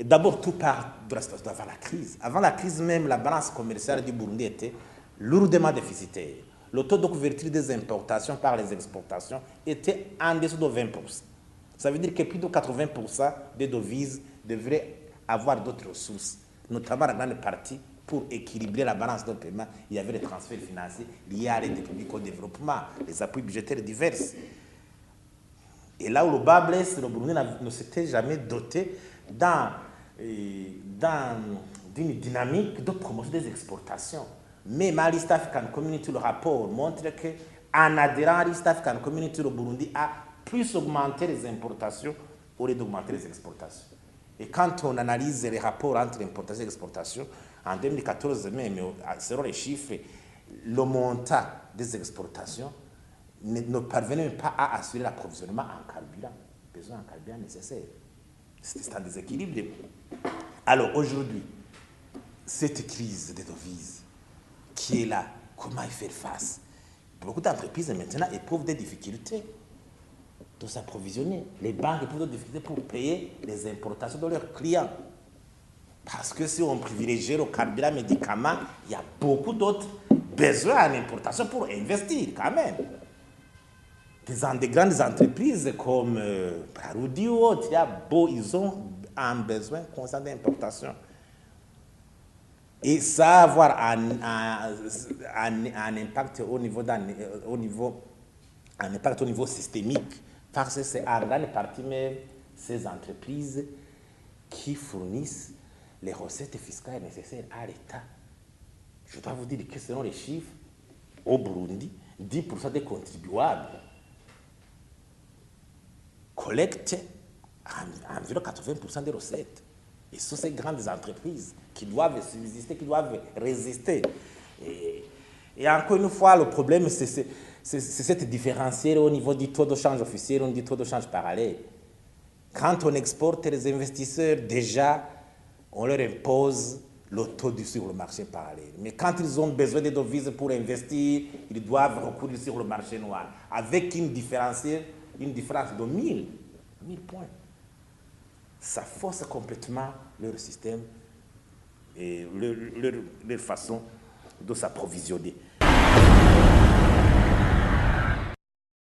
D'abord, tout part de la situation d'avant la crise. Avant la crise même, la balance commerciale du Burundi était lourdement déficitaire. Le taux de couverture des importations par les exportations était en dessous de 20%. Ça veut dire que plus de 80% des devises devraient avoir d'autres ressources, notamment la grande partie pour équilibrer la balance de paiement. Il y avait les transferts financiers liés à l'aide publique au développement, les appuis budgétaires divers. Et là où le bas blesse, le Burundi ne s'était jamais doté d'une dynamique de promotion des exportations. Même à l'East African Community, le rapport montre qu'en adhérant à l'East African Community, le Burundi a plus augmenté les importations au lieu d'augmenter les exportations. Et quand on analyse les rapports entre importation et exportation, en 2014 même, selon les chiffres, le montant des exportations ne parvenait pas à assurer l'approvisionnement en carburant, besoin en carburant nécessaire. C'est un déséquilibre. Alors aujourd'hui, cette crise des devises qui est là, comment y faire face? Beaucoup d'entreprises maintenant éprouvent des difficultés de s'approvisionner. Les banques éprouvent des difficultés pour payer les importations de leurs clients. Parce que si on privilégie le carburant médicament, il y a beaucoup d'autres besoins en importation pour investir quand même. Des grandes entreprises comme Prarudi ou autres, ils ont un besoin constant d'importation. Et ça va avoir un impact au niveau systémique, parce que c'est en grande partie même ces entreprises qui fournissent les recettes fiscales nécessaires à l'État. Je dois vous dire que selon les chiffres, au Burundi, 10% des contribuables collectent environ 80% des recettes. Et ce sont ces grandes entreprises qui doivent subsister, qui doivent résister. Et encore une fois, le problème, c'est cette différentiel au niveau du taux de change officiel ou du taux de change parallèle. Quand on exporte les investisseurs, déjà, on leur impose le taux sur le marché parallèle. Mais quand ils ont besoin de devises pour investir, ils doivent recourir sur le marché noir, avec une différence de 1000 points. Ça force complètement leur système et leur façon de s'approvisionner.